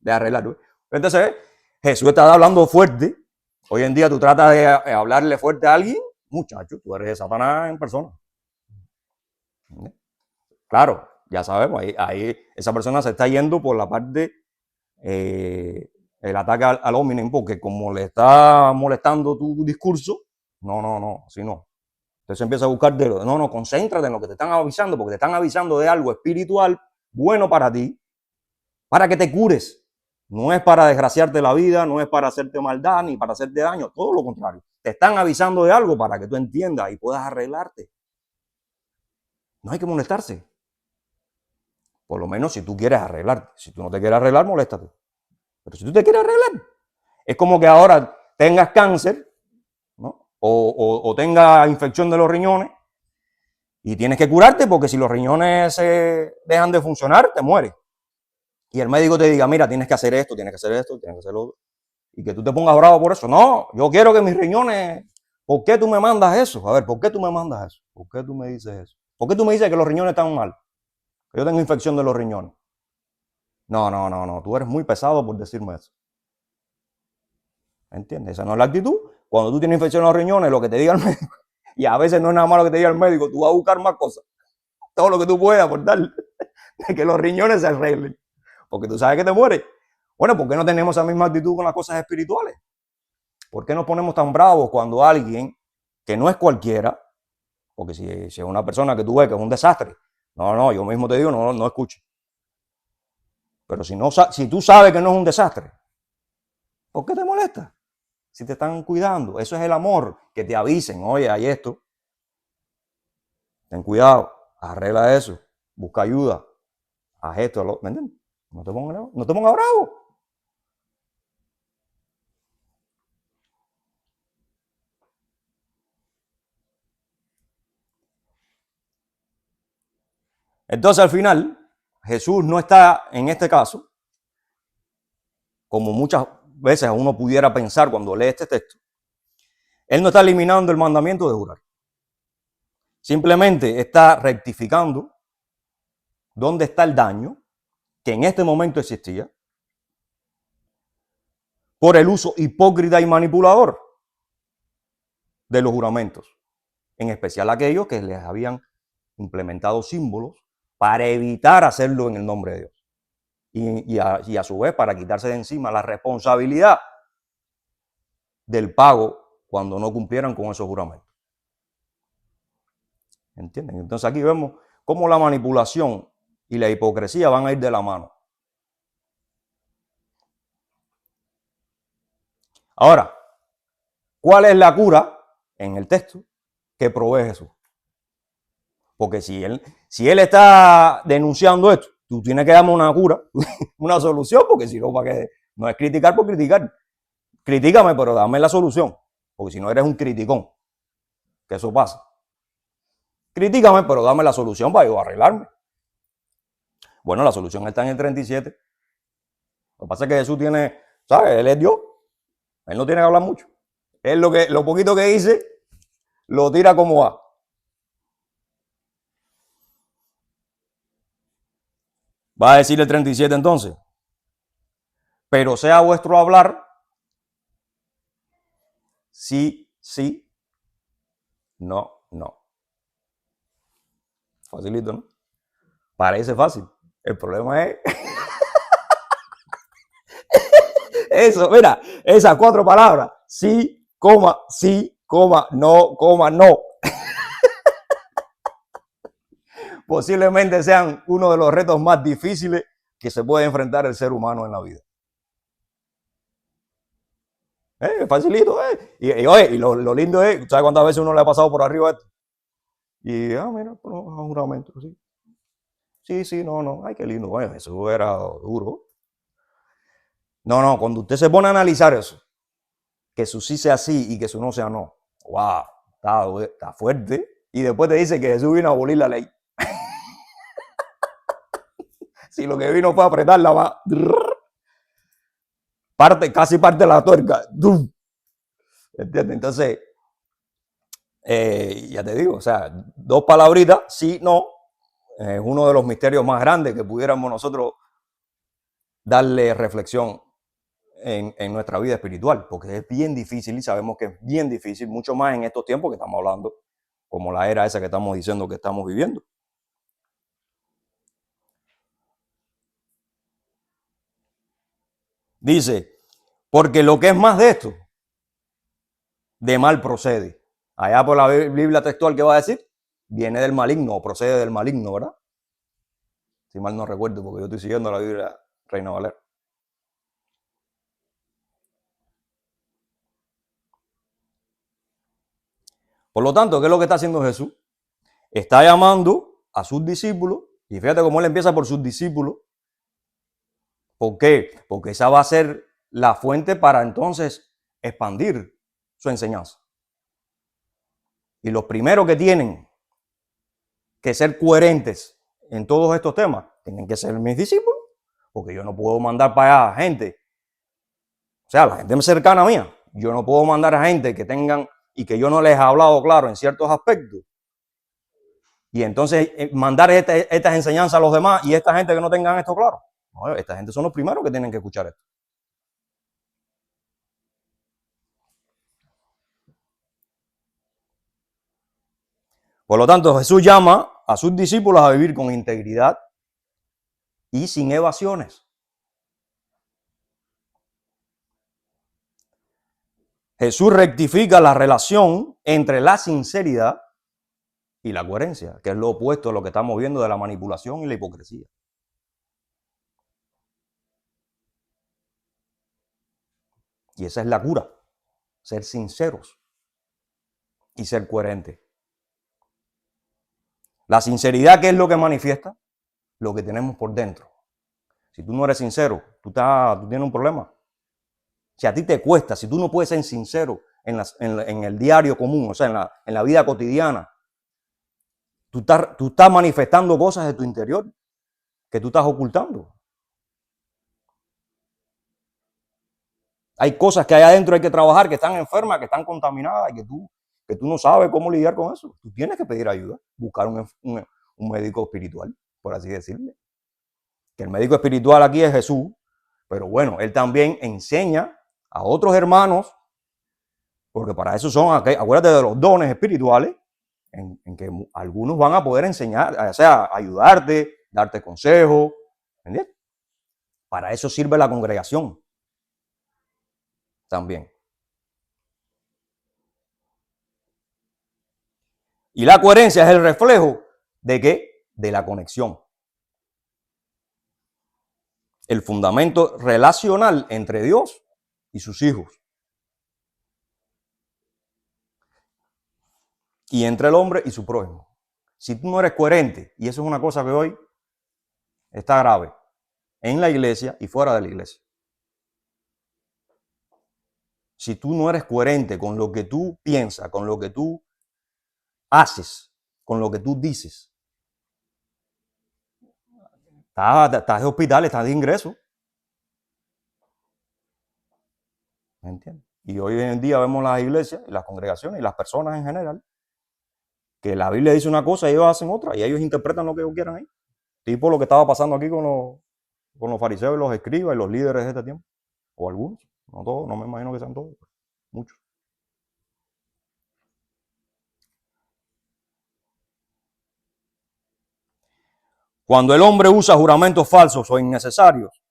A: arreglarlo. Entonces, Jesús está hablando fuerte. Hoy en día tú tratas de hablarle fuerte a alguien, muchacho, tú eres de Satanás en persona. Claro, ya sabemos, ahí esa persona se está yendo por la parte, el ataque al hominem, porque como le está molestando tu discurso, no, así no. Entonces empieza a buscar concéntrate en lo que te están avisando, porque te están avisando de algo espiritual bueno para ti, para que te cures. No es para desgraciarte la vida, no es para hacerte maldad ni para hacerte daño, todo lo contrario. Te están avisando de algo para que tú entiendas y puedas arreglarte. No hay que molestarse. Por lo menos si tú quieres arreglarte. Si tú no te quieres arreglar, moléstate. Pero si tú te quieres arreglar, es como que ahora tengas cáncer, ¿no? o tengas infección de los riñones y tienes que curarte porque si los riñones se dejan de funcionar, te mueres. Y el médico te diga, mira, tienes que hacer esto, tienes que hacer esto, tienes que hacer lo otro. Y que tú te pongas bravo por eso. No, yo quiero que mis riñones... ¿Por qué tú me mandas eso? A ver, ¿por qué tú me mandas eso? ¿Por qué tú me dices eso? ¿Por qué tú me dices que los riñones están mal? Que yo tengo infección de los riñones. No. Tú eres muy pesado por decirme eso. ¿Entiendes? Esa no es la actitud. Cuando tú tienes infección en los riñones, lo que te diga el médico, y a veces no es nada malo que te diga el médico, tú vas a buscar más cosas. Todo lo que tú puedas por tal de que los riñones se arreglen. Porque tú sabes que te mueres. Bueno, ¿por qué no tenemos esa misma actitud con las cosas espirituales? ¿Por qué nos ponemos tan bravos cuando alguien que no es cualquiera, porque si es una persona que tú ves que es un desastre, yo mismo te digo, no escuches. Pero si tú sabes que no es un desastre, ¿por qué te molesta? Si te están cuidando, eso es el amor, que te avisen, oye, hay esto. Ten cuidado, arregla eso, busca ayuda, haz esto, ¿me entiendes? No te pongas bravo. Entonces, al final, Jesús no está, en este caso, como muchas veces uno pudiera pensar cuando lee este texto, él no está eliminando el mandamiento de jurar. Simplemente está rectificando ¿Dónde está el daño que en este momento existía por el uso hipócrita y manipulador de los juramentos? En especial aquellos que les habían implementado símbolos para evitar hacerlo en el nombre de Dios. Y a su vez para quitarse de encima la responsabilidad del pago cuando no cumplieran con esos juramentos. ¿Entienden? Entonces aquí vemos cómo la manipulación y la hipocresía van a ir de la mano. Ahora, ¿cuál es la cura en el texto que provee Jesús? Porque si él está denunciando esto, tú tienes que darme una cura, una solución, porque si no, ¿para qué? No es criticar por criticar. Critícame, pero dame la solución, porque si no eres un criticón, que eso pasa. Critícame, pero dame la solución para yo arreglarme. Bueno, la solución está en el 37. Lo que pasa es que Jesús tiene, ¿sabes? Él es Dios. Él no tiene que hablar mucho. Él lo poquito que dice, lo tira como va. Va a decir el 37 entonces. Pero sea vuestro hablar, sí, sí, no, no. Facilito, ¿no? Parece fácil. El problema es eso, mira, esas 4 palabras. Sí, no. Posiblemente sean uno de los retos más difíciles que se puede enfrentar el ser humano en la vida. Facilito, Y lo lindo es, ¿sabes cuántas veces uno le ha pasado por arriba esto? Y, mira, un juramento, sí. Sí, no, ay, qué lindo, bueno, eso era duro. No, cuando usted se pone a analizar eso, que su sí sea sí y que su no sea no, wow, está fuerte. Y después te dice que Jesús vino a abolir la ley. Si lo que vino fue a apretarla más, casi parte la tuerca. ¿Entiendes? Entonces, ya te digo, o sea, 2 palabritas, sí, no, es uno de los misterios más grandes que pudiéramos nosotros darle reflexión en nuestra vida espiritual, porque es bien difícil y sabemos que es bien difícil, mucho más en estos tiempos que estamos hablando, como la era esa que estamos diciendo que estamos viviendo. Dice, porque lo que es más de esto, de mal procede. Allá por la Biblia textual, ¿qué va a decir? Viene del maligno, o procede del maligno, ¿verdad? Si mal no recuerdo, porque yo estoy siguiendo la Biblia Reina Valera. Por lo tanto, ¿qué es lo que está haciendo Jesús? Está llamando a sus discípulos, y fíjate cómo él empieza por sus discípulos. ¿Por qué? Porque esa va a ser la fuente para entonces expandir su enseñanza. Y los primeros que tienen que ser coherentes en todos estos temas tienen que ser mis discípulos, porque yo no puedo mandar para allá gente, o sea, la gente cercana a mía, yo no puedo mandar a gente que tengan y que yo no les he hablado claro en ciertos aspectos. Y entonces mandar estas enseñanzas a los demás y esta gente que no tengan esto claro. No, esta gente son los primeros que tienen que escuchar esto. Por lo tanto, Jesús llama a sus discípulos a vivir con integridad y sin evasiones. Jesús rectifica la relación entre la sinceridad y la coherencia, que es lo opuesto a lo que estamos viendo de la manipulación y la hipocresía. Y esa es la cura, ser sinceros y ser coherentes. La sinceridad, ¿qué es lo que manifiesta? Lo que tenemos por dentro. Si tú no eres sincero, tú tienes un problema. Si a ti te cuesta, si tú no puedes ser sincero en el diario común, o sea, en la vida cotidiana, tú estás manifestando cosas de tu interior que tú estás ocultando. Hay cosas que hay adentro hay que trabajar, que están enfermas, que están contaminadas y que tú no sabes cómo lidiar con eso. Tú tienes que pedir ayuda, buscar un médico espiritual. por así decirle. Que el médico espiritual aquí es Jesús, pero bueno, él también enseña a otros hermanos, porque para eso son, acuérdate de los dones espirituales, en que algunos van a poder enseñar, o sea, ayudarte, darte consejos, ¿entiendes? Para eso sirve la congregación también. Y la coherencia es el reflejo de ¿qué? De la conexión. El fundamento relacional entre Dios y sus hijos. Y entre el hombre y su prójimo. Si tú no eres coherente, y eso es una cosa que hoy está grave, en la iglesia y fuera de la iglesia. Si tú no eres coherente con lo que tú piensas, con lo que tú haces, con lo que tú dices, estás de hospital, estás de ingreso. ¿Me entiendes? Y hoy en día vemos las iglesias, las congregaciones y las personas en general, que la Biblia dice una cosa y ellos hacen otra, y ellos interpretan lo que ellos quieran ahí. Tipo lo que estaba pasando aquí con los fariseos y los escribas y los líderes de este tiempo. O algunos, no todos, no me imagino que sean todos, muchos. Cuando el hombre usa juramentos falsos o innecesarios,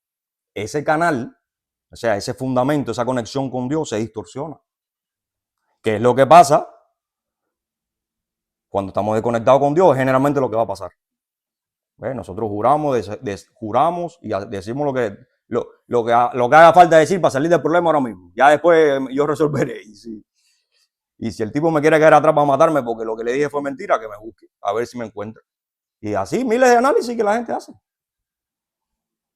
A: ese canal, o sea, ese fundamento, esa conexión con Dios se distorsiona. ¿Qué es lo que pasa? Cuando estamos desconectados con Dios, es generalmente lo que va a pasar. Nosotros juramos y decimos lo que haga falta decir para salir del problema ahora mismo. Ya después yo resolveré. Y si el tipo me quiere caer atrás para matarme porque lo que le dije fue mentira, que me busque, a ver si me encuentra. Y así miles de análisis que la gente hace.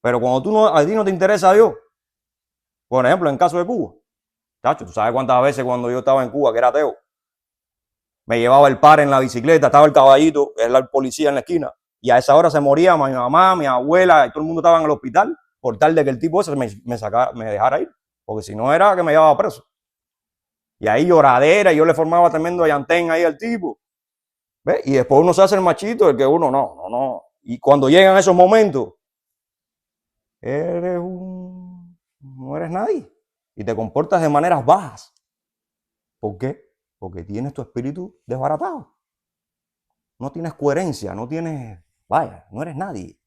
A: Pero cuando a ti no te interesa a Dios, por ejemplo, en el caso de Cuba, tacho, tú sabes cuántas veces cuando yo estaba en Cuba, que era ateo, me llevaba el par en la bicicleta, estaba el caballito, era el policía en la esquina, y a esa hora se moría mi mamá, mi abuela, y todo el mundo estaba en el hospital, por tal de que el tipo ese me dejara ir, porque si no era que me llevaba preso. Y ahí lloradera, y yo le formaba tremendo llantén ahí al tipo. ¿Ves? Y después uno se hace el machito, el que uno no. Y cuando llegan esos momentos, no eres nadie. Y te comportas de maneras bajas. ¿Por qué? Porque tienes tu espíritu desbaratado. No tienes coherencia, no eres nadie.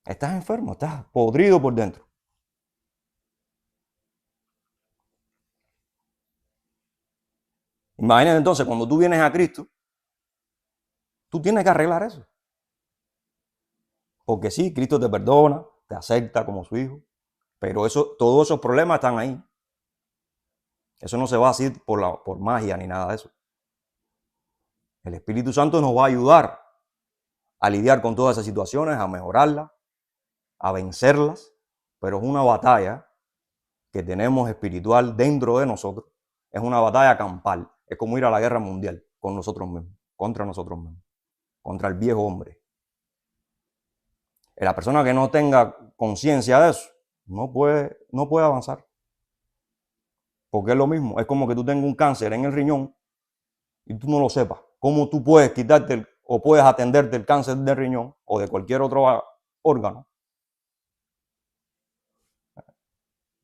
A: Estás enfermo, estás podrido por dentro. Imagínate entonces, cuando tú vienes a Cristo, tú tienes que arreglar eso. Porque sí, Cristo te perdona, te acepta como su hijo, pero todos esos problemas están ahí. Eso no se va así por magia ni nada de eso. El Espíritu Santo nos va a ayudar a lidiar con todas esas situaciones, a mejorarlas, a vencerlas, pero es una batalla que tenemos espiritual dentro de nosotros. Es una batalla campal. Es como ir a la guerra mundial con nosotros mismos, contra nosotros mismos, contra el viejo hombre. La persona que no tenga conciencia de eso no puede avanzar. Porque es lo mismo, es como que tú tengas un cáncer en el riñón y tú no lo sepas. ¿Cómo tú puedes quitarte o puedes atenderte el cáncer del riñón o de cualquier otro órgano?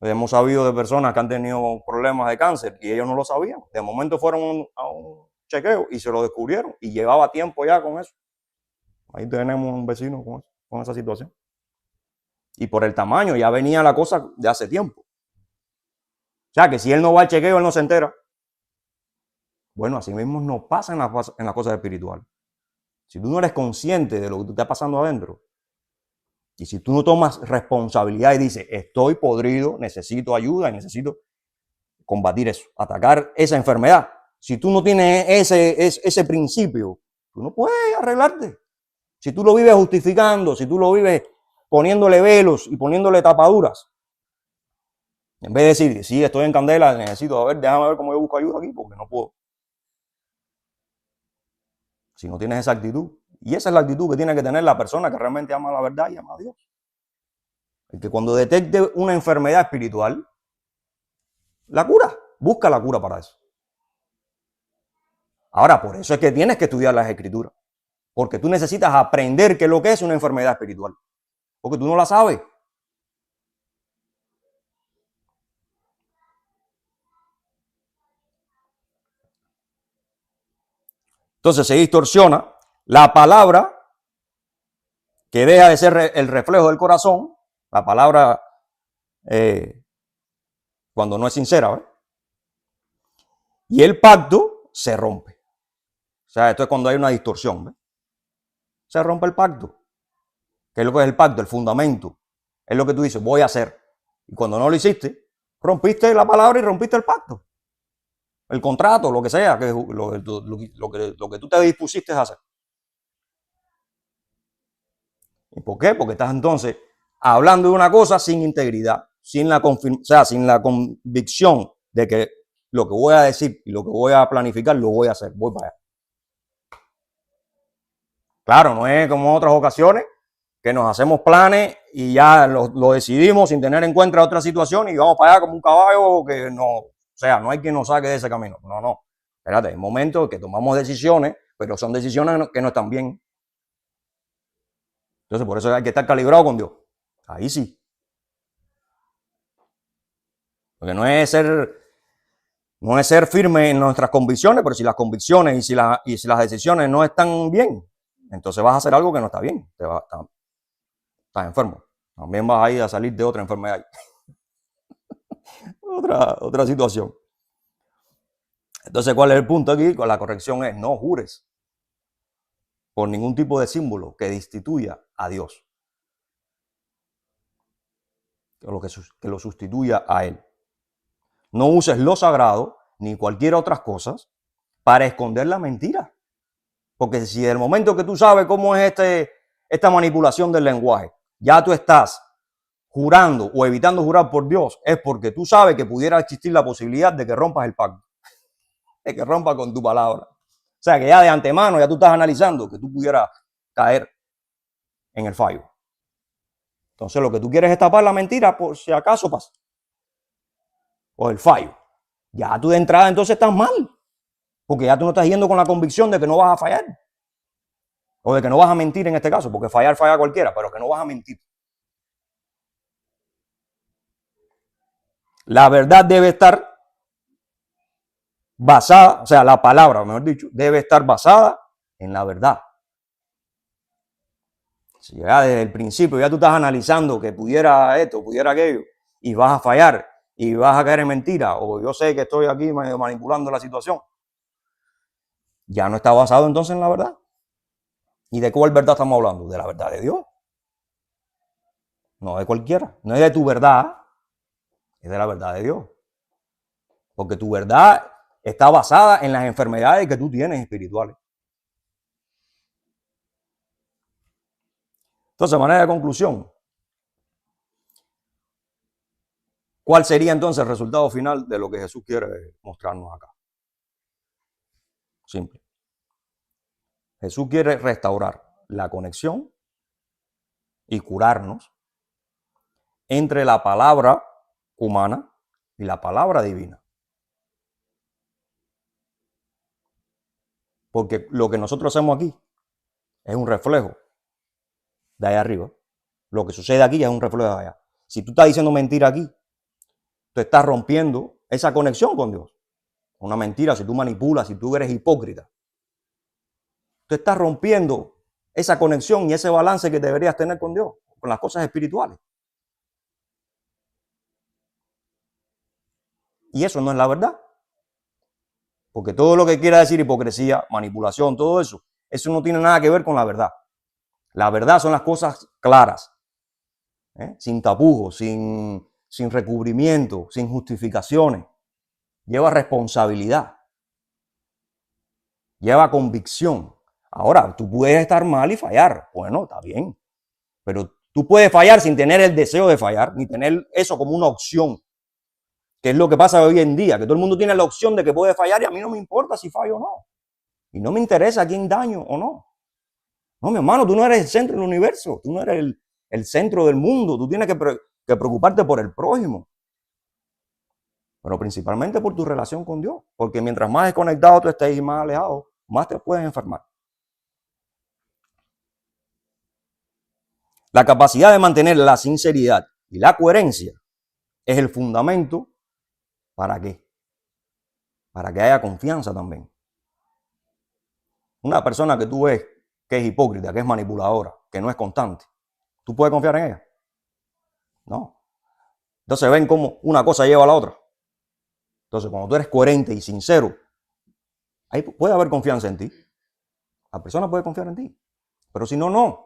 A: Hemos sabido de personas que han tenido problemas de cáncer y ellos no lo sabían. De momento fueron a un chequeo y se lo descubrieron y llevaba tiempo ya con eso. Ahí tenemos un vecino con esa situación. Y por el tamaño ya venía la cosa de hace tiempo. O sea que si él no va al chequeo, él no se entera. Bueno, así mismo nos pasa en las cosas espirituales. Si tú no eres consciente de lo que te está pasando adentro, y si tú no tomas responsabilidad y dices, estoy podrido, necesito ayuda, necesito combatir eso, atacar esa enfermedad. Si tú no tienes ese principio, tú no puedes arreglarte. Si tú lo vives justificando, si tú lo vives poniéndole velos y poniéndole tapaduras, en vez de decir, sí, estoy en candela, déjame ver cómo yo busco ayuda aquí, porque no puedo. Si no tienes esa actitud, y esa es la actitud que tiene que tener la persona que realmente ama la verdad y ama a Dios. El que cuando detecte una enfermedad espiritual, busca la cura para eso. Ahora, por eso es que tienes que estudiar las Escrituras. Porque tú necesitas aprender qué es lo que es una enfermedad espiritual. Porque tú no la sabes. Entonces se distorsiona la palabra, que deja de ser el reflejo del corazón, la palabra cuando no es sincera, ¿ves? Y el pacto se rompe. O sea, esto es cuando hay una distorsión, ¿ves? Se rompe el pacto. ¿Qué es lo que es el pacto? El fundamento. Es lo que tú dices, voy a hacer. Y cuando no lo hiciste, rompiste la palabra y rompiste el pacto. El contrato, lo que sea, que lo que tú te dispusiste a hacer. ¿Y por qué? Porque estás entonces hablando de una cosa sin integridad, sin la convicción de que lo que voy a decir y lo que voy a planificar lo voy a hacer, voy para allá. Claro, no es como en otras ocasiones que nos hacemos planes y ya lo decidimos sin tener en cuenta otra situación y vamos para allá como un caballo que no, o sea, no hay quien nos saque de ese camino. No, no. Espérate, hay momentos que tomamos decisiones, pero son decisiones que no están bien. Entonces, por eso hay que estar calibrado con Dios. Ahí sí. Porque no es ser firme en nuestras convicciones, pero si las convicciones y si las decisiones no están bien, entonces vas a hacer algo que no está bien. Estás enfermo. También vas a ir a salir de otra enfermedad. otra situación. Entonces, ¿cuál es el punto aquí? La corrección es: no jures por ningún tipo de símbolo que destituya a Dios, que lo sustituya a Él. No uses lo sagrado ni cualquier otra cosa para esconder la mentira. Porque si en el momento que tú sabes cómo es esta manipulación del lenguaje, ya tú estás jurando o evitando jurar por Dios, es porque tú sabes que pudiera existir la posibilidad de que rompas el pacto, de que rompas con tu palabra. O sea, que ya de antemano ya tú estás analizando que tú pudieras caer en el fallo. Entonces lo que tú quieres es tapar la mentira por si acaso pasa. O el fallo. Ya tú de entrada entonces estás mal. Porque ya tú no estás yendo con la convicción de que no vas a fallar. O de que no vas a mentir en este caso. Porque fallar falla cualquiera, pero que no vas a mentir. La verdad debe estar basada, o sea, la palabra, mejor dicho, debe estar basada en la verdad. Si ya desde el principio ya tú estás analizando que pudiera esto, pudiera aquello, y vas a fallar, y vas a caer en mentira, o yo sé que estoy aquí manipulando la situación, ya no está basado entonces en la verdad. ¿Y de cuál verdad estamos hablando? De la verdad de Dios. No de cualquiera. No es de tu verdad, es de la verdad de Dios. Porque tu verdad está basada en las enfermedades que tú tienes espirituales. Entonces, de manera de conclusión, ¿cuál sería entonces el resultado final de lo que Jesús quiere mostrarnos acá? Simple. Jesús quiere restaurar la conexión y curarnos entre la palabra humana y la palabra divina. Porque lo que nosotros hacemos aquí es un reflejo de allá arriba. Lo que sucede aquí es un reflejo de allá. Si tú estás diciendo mentira aquí, tú estás rompiendo esa conexión con Dios. Una mentira, si tú manipulas, si tú eres hipócrita, tú estás rompiendo esa conexión y ese balance que deberías tener con Dios, con las cosas espirituales. Y eso no es la verdad. Porque todo lo que quiera decir hipocresía, manipulación, todo eso no tiene nada que ver con la verdad. La verdad son las cosas claras, sin tapujos, sin recubrimiento, sin justificaciones. Lleva responsabilidad, lleva convicción. Ahora, tú puedes estar mal y fallar. Bueno, está bien. Pero tú puedes fallar sin tener el deseo de fallar, ni tener eso como una opción. Que es lo que pasa hoy en día, que todo el mundo tiene la opción de que puede fallar y a mí no me importa si fallo o no. Y no me interesa a quién daño o no. No, mi hermano, tú no eres el centro del universo, tú no eres el centro del mundo, tú tienes que preocuparte por el prójimo. Pero principalmente por tu relación con Dios, porque mientras más desconectado tú estés y más alejado, más te puedes enfermar. La capacidad de mantener la sinceridad y la coherencia es el fundamento. ¿Para qué? Para que haya confianza también. Una persona que tú ves que es hipócrita, que es manipuladora, que no es constante, ¿tú puedes confiar en ella? No. Entonces ven cómo una cosa lleva a la otra. Entonces cuando tú eres coherente y sincero, ahí puede haber confianza en ti. La persona puede confiar en ti. Pero si no, no.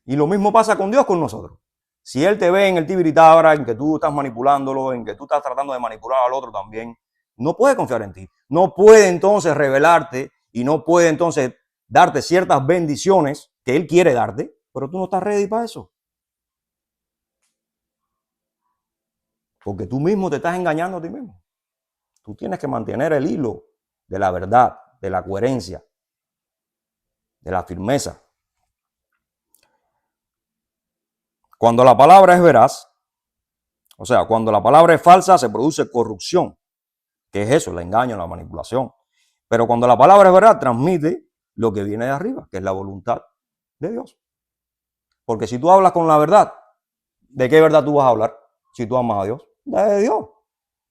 A: Y lo mismo pasa con Dios con nosotros. Si Él te ve en el tibiritabra, en que tú estás manipulándolo, en que tú estás tratando de manipular al otro también, no puede confiar en ti. No puede entonces revelarte y no puede entonces darte ciertas bendiciones que Él quiere darte, pero tú no estás ready para eso. Porque tú mismo te estás engañando a ti mismo. Tú tienes que mantener el hilo de la verdad, de la coherencia, de la firmeza. Cuando la palabra es veraz, o sea, cuando la palabra es falsa, se produce corrupción. ¿Qué es eso? El engaño, la manipulación. Pero cuando la palabra es verdad, transmite lo que viene de arriba, que es la voluntad de Dios. Porque si tú hablas con la verdad, ¿de qué verdad tú vas a hablar? Si tú amas a Dios, de Dios.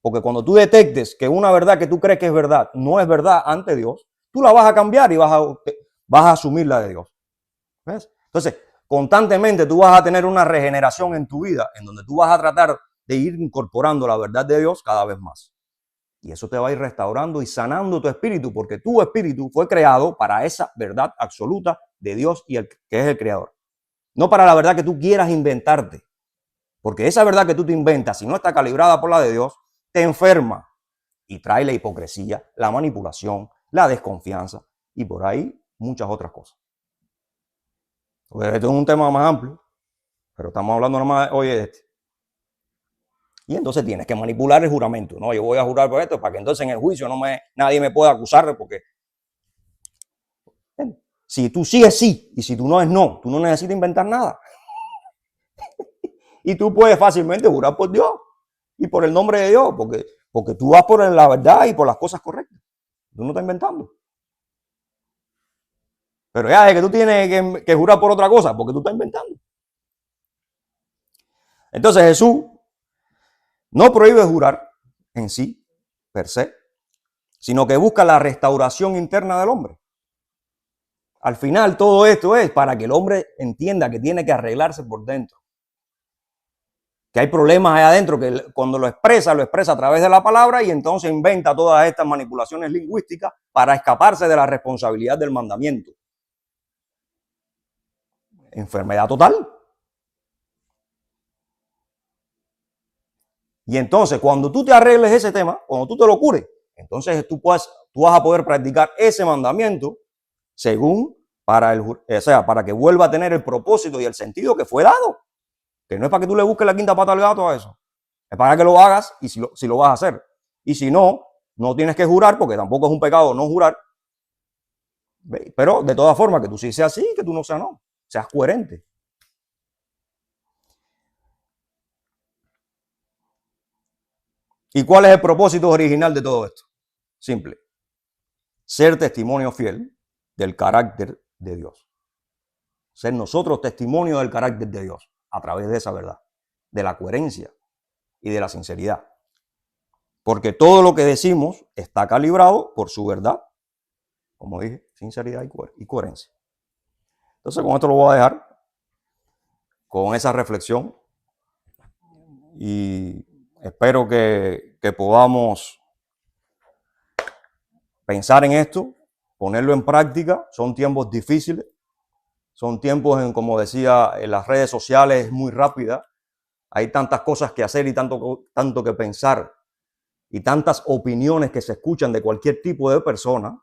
A: Porque cuando tú detectes que una verdad que tú crees que es verdad no es verdad ante Dios, tú la vas a cambiar y vas a asumir la de Dios. ¿Ves? Entonces, constantemente tú vas a tener una regeneración en tu vida en donde tú vas a tratar de ir incorporando la verdad de Dios cada vez más. Y eso te va a ir restaurando y sanando tu espíritu, porque tu espíritu fue creado para esa verdad absoluta de Dios y el que es el creador. No para la verdad que tú quieras inventarte. Porque esa verdad que tú te inventas, si no está calibrada por la de Dios, te enferma y trae la hipocresía, la manipulación, la desconfianza y por ahí muchas otras cosas. Pues esto es un tema más amplio, pero estamos hablando nomás hoy de este. Y entonces tienes que manipular el juramento. No, yo voy a jurar por esto para que entonces en el juicio nadie me pueda acusar, porque si tú sí es sí y si tú no es no, tú no necesitas inventar nada. Y tú puedes fácilmente jurar por Dios y por el nombre de Dios, porque tú vas por la verdad y por las cosas correctas. Tú no estás inventando. Pero ya es que tú tienes que jurar por otra cosa, porque tú estás inventando. Entonces Jesús no prohíbe jurar en sí, per se, sino que busca la restauración interna del hombre. Al final todo esto es para que el hombre entienda que tiene que arreglarse por dentro. Que hay problemas ahí adentro, que cuando lo expresa a través de la palabra y entonces inventa todas estas manipulaciones lingüísticas para escaparse de la responsabilidad del mandamiento. Enfermedad total. Y entonces, cuando tú te arregles ese tema, cuando tú te lo cures, entonces tú vas a poder practicar ese mandamiento según para que vuelva a tener el propósito y el sentido que fue dado. Que no es para que tú le busques la quinta pata al gato a eso. Es para que lo hagas y si lo vas a hacer. Y si no, no tienes que jurar, porque tampoco es un pecado no jurar. Pero de todas formas, que tú sí seas sí, que tú no seas no. Seas coherente. ¿Y cuál es el propósito original de todo esto? Simple. Ser testimonio fiel del carácter de Dios. Ser nosotros testimonio del carácter de Dios a través de esa verdad, de la coherencia y de la sinceridad. Porque todo lo que decimos está calibrado por su verdad, como dije, sinceridad y coherencia. Entonces con esto lo voy a dejar, con esa reflexión, y espero que podamos pensar en esto, ponerlo en práctica. Son tiempos difíciles, son tiempos como decía, en las redes sociales es muy rápida, hay tantas cosas que hacer y tanto que pensar y tantas opiniones que se escuchan de cualquier tipo de persona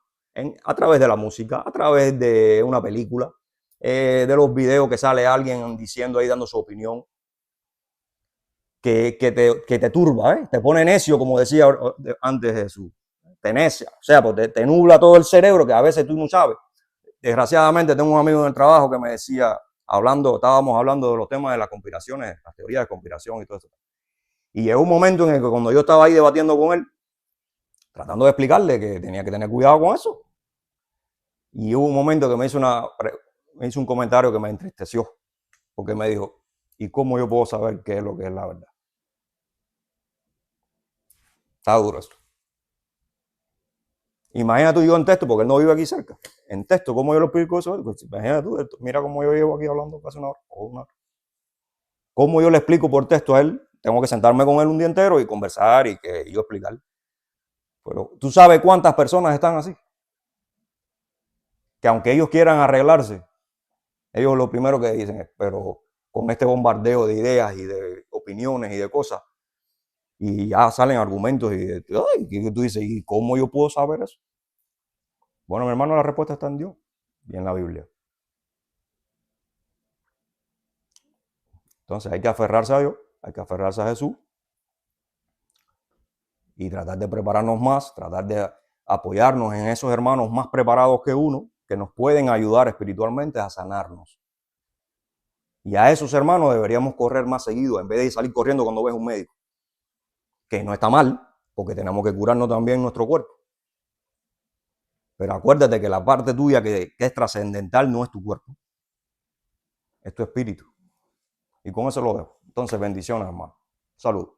A: a través de la música, a través de una película, de los videos que sale alguien diciendo ahí, dando su opinión, que te turba, te pone necio, como decía antes Jesús, te necia, o sea, pues te nubla todo el cerebro, que a veces tú no sabes. Desgraciadamente tengo un amigo en el trabajo que me decía, estábamos hablando de los temas de las conspiraciones, las teorías de conspiración y todo eso. Y llegó un momento en el que cuando yo estaba ahí debatiendo con él, tratando de explicarle que tenía que tener cuidado con eso, y hubo un momento que me hizo me hizo un comentario que me entristeció, porque me dijo, ¿y cómo yo puedo saber qué es lo que es la verdad? Está duro eso. Imagina tú yo en texto, porque él no vive aquí cerca. En texto, ¿cómo yo lo explico eso? Pues, imagina tú, mira cómo yo llevo aquí hablando casi una hora o una hora. ¿Cómo yo le explico por texto a él? Tengo que sentarme con él un día entero y conversar y que yo explicar. Pero tú sabes cuántas personas están así. Que aunque ellos quieran arreglarse, ellos lo primero que dicen es, pero con este bombardeo de ideas y de opiniones y de cosas, y ya salen argumentos y ay, ¿qué tú dices? ¿Y cómo yo puedo saber eso? Bueno, mi hermano, la respuesta está en Dios y en la Biblia. Entonces hay que aferrarse a Dios, hay que aferrarse a Jesús y tratar de prepararnos más, tratar de apoyarnos en esos hermanos más preparados que uno, que nos pueden ayudar espiritualmente a sanarnos. Y a esos hermanos deberíamos correr más seguido, en vez de salir corriendo cuando ves un médico. Que no está mal, porque tenemos que curarnos también nuestro cuerpo. Pero acuérdate que la parte tuya que es trascendental no es tu cuerpo, es tu espíritu. Y con eso lo dejo. Entonces, bendiciones, hermano. Salud.